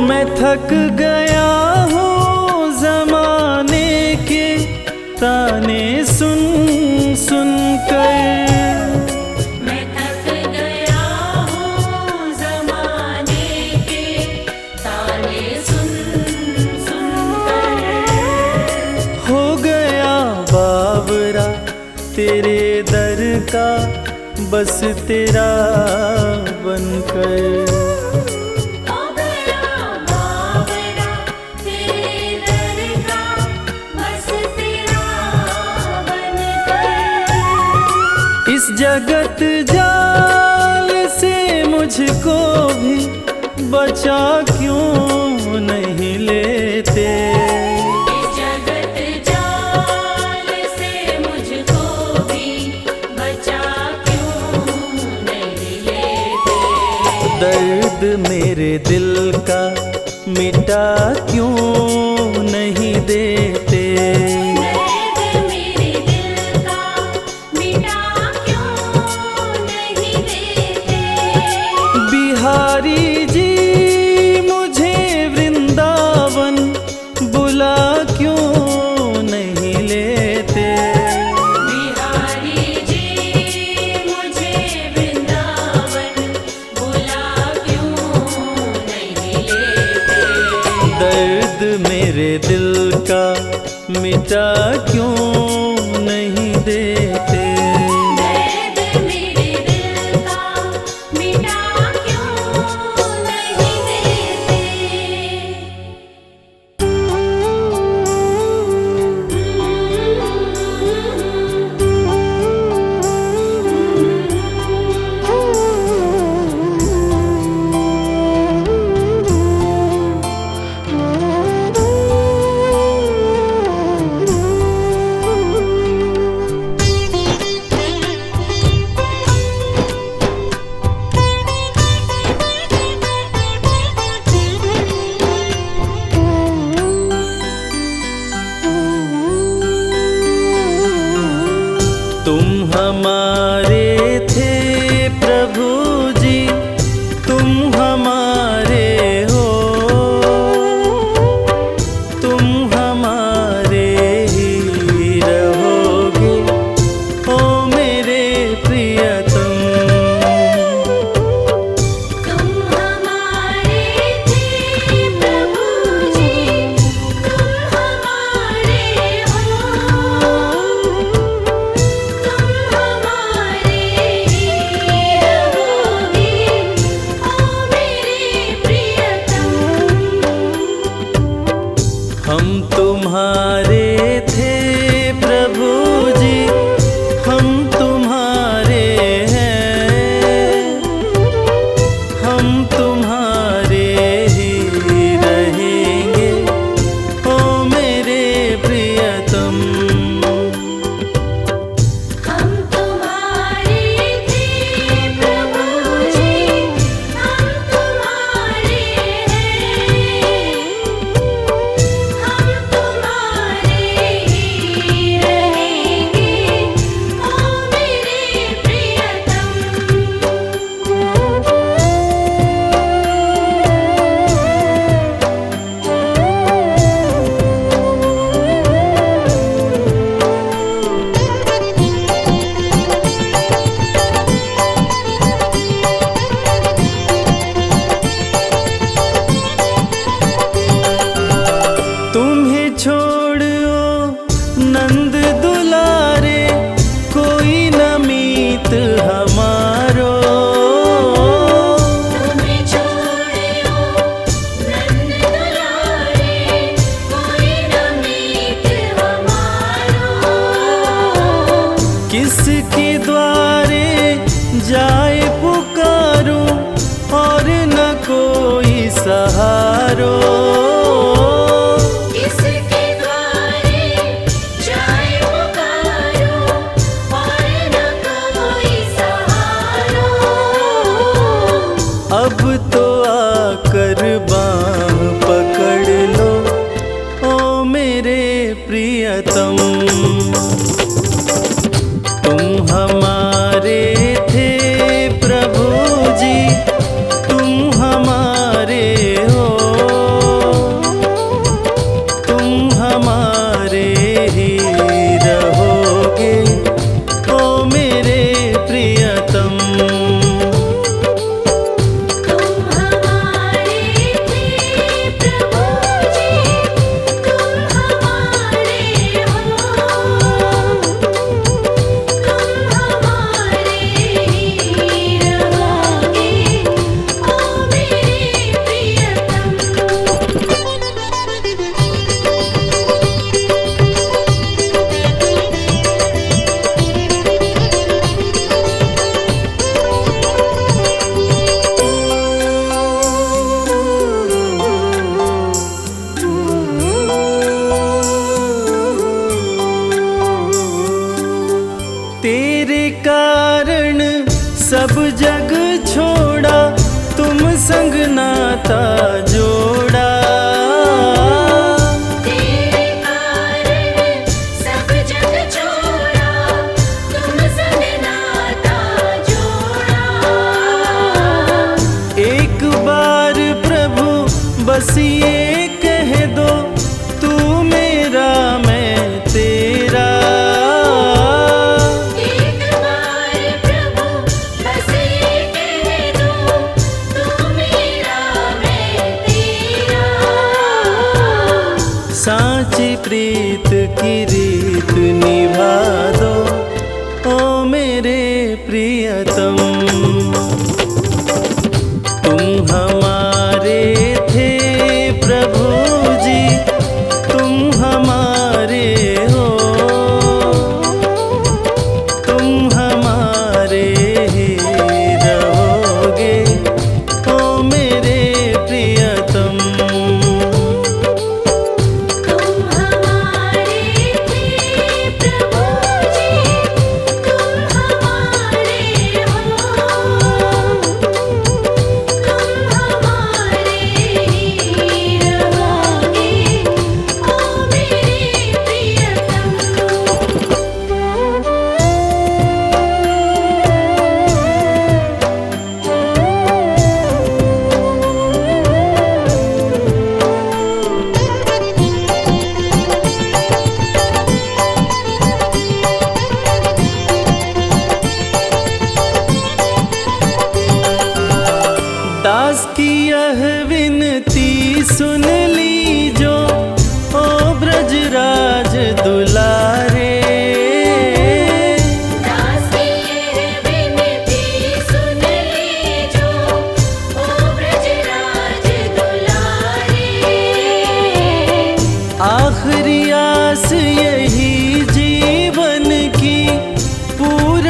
[SPEAKER 3] मैं थक गया हूँ जमाने के ताने सुन सुन कर।
[SPEAKER 2] मैं थक गया हूँ ज़माने के ताने सुन सुन कर।
[SPEAKER 3] हो गया बावरा तेरे दर का बस तेरा बनकर।
[SPEAKER 2] हो गया बावरा तेरे दर का बस तेरा बनकर।
[SPEAKER 3] इस जगत जाल से मुझको भी बचा क्यों नहीं लेते।
[SPEAKER 2] इस जगत जाल से मुझको भी बचा क्यों नहीं लेते।
[SPEAKER 3] दर्द मेरे दिल का मिटा क्यों नहीं देते।
[SPEAKER 2] दर्द मेरे दिल का मिटा क्यों नहीं देते।
[SPEAKER 3] बिहारी जी मुझे वृंदावन बुला क्यों नहीं लेते।
[SPEAKER 2] बिहारी जी मुझे वृंदावन बुला क्यों नहीं लेते।
[SPEAKER 3] दर्द मेरे दिल का मिटा क्यों नहीं देते।
[SPEAKER 2] दर्द मेरे दिल का मिटा क्यों नहीं देते।
[SPEAKER 3] हमारे थे प्रभु जी, तुम हमारे हो, तुम हमारे ही रहोगे, ओ मेरे प्रियतम।
[SPEAKER 2] तुम हमारे थे प्रभु जी, तुम हमारे हो, तुम हमारे ही रहोगे, ओ मेरे प्रियतम।
[SPEAKER 3] हम तुम्हारे थे प्रभु जी, हम तुम्हारे हैं, हम तुम्हारे ही रहेंगे, ओ मेरे प्रियतम।
[SPEAKER 2] हम तुम्हारे थे प्रभु जी, हम तुम्हारे हैं, हम तुम्हारे ही रहेंगे, ओ मेरे प्रियतम।
[SPEAKER 3] तुम्हें छोड़ो नंद दुलारे, कोई न मीत हमारो।
[SPEAKER 2] तुम्हें छोड़ो नंद दुलारे, कोई न मीत हमारो।
[SPEAKER 3] किसके द्वारे जाए पुकारूं, और न कोई सहारो।
[SPEAKER 2] किसके द्वारे जाए पुकारो, और न कोई सहारो।
[SPEAKER 3] अब तो आकर बाँह पकड़ लो, ओ मेरे प्रियतम। तुम हमारे थे प्रभु जी, तुम हमारे हो, तुम हमारे ही रहोगे, ओ मेरे प्रियतम।
[SPEAKER 2] तुम हमारे थे प्रभु जी, तुम हमारे हो, तुम हमारे ही रहोगे, ओ मेरे प्रियतम।
[SPEAKER 3] तेरे कारण सब जग छोड़ा, तुम संग नाता जोड़ा।
[SPEAKER 2] तेरे कारण सब जग छोड़ा, तुम संग नाता जोड़ा।
[SPEAKER 3] एक बार प्रभु बस ये कह दो, तू मेरा मैं तेरा।
[SPEAKER 2] एक बार प्रभु बस ये कह दो, तू मेरा मैं तेरा।
[SPEAKER 3] सांची प्रीत की रीत निभा दो, ओ मेरे प्रियतम। तुम हमारे थे प्रभु जी, तुम हमारे हो, तुम हमारे ही रहोगे, ओ मेरे प्रियतम।
[SPEAKER 2] तुम हमारे थे प्रभु जी, तुम हमारे हो,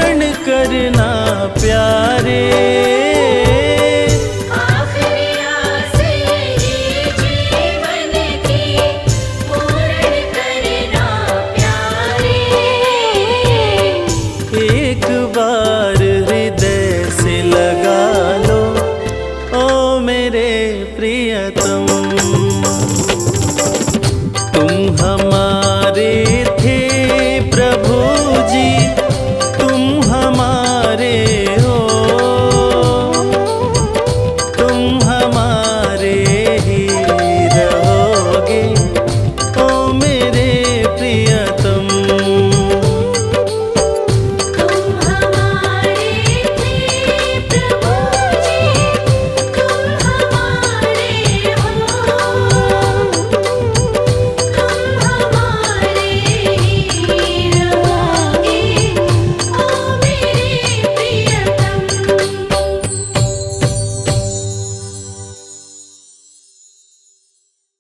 [SPEAKER 3] पूर्ण करना प्यारे।
[SPEAKER 2] आखिरी आस यही जीवन की पूर्ण करना प्यारे।
[SPEAKER 3] एक बार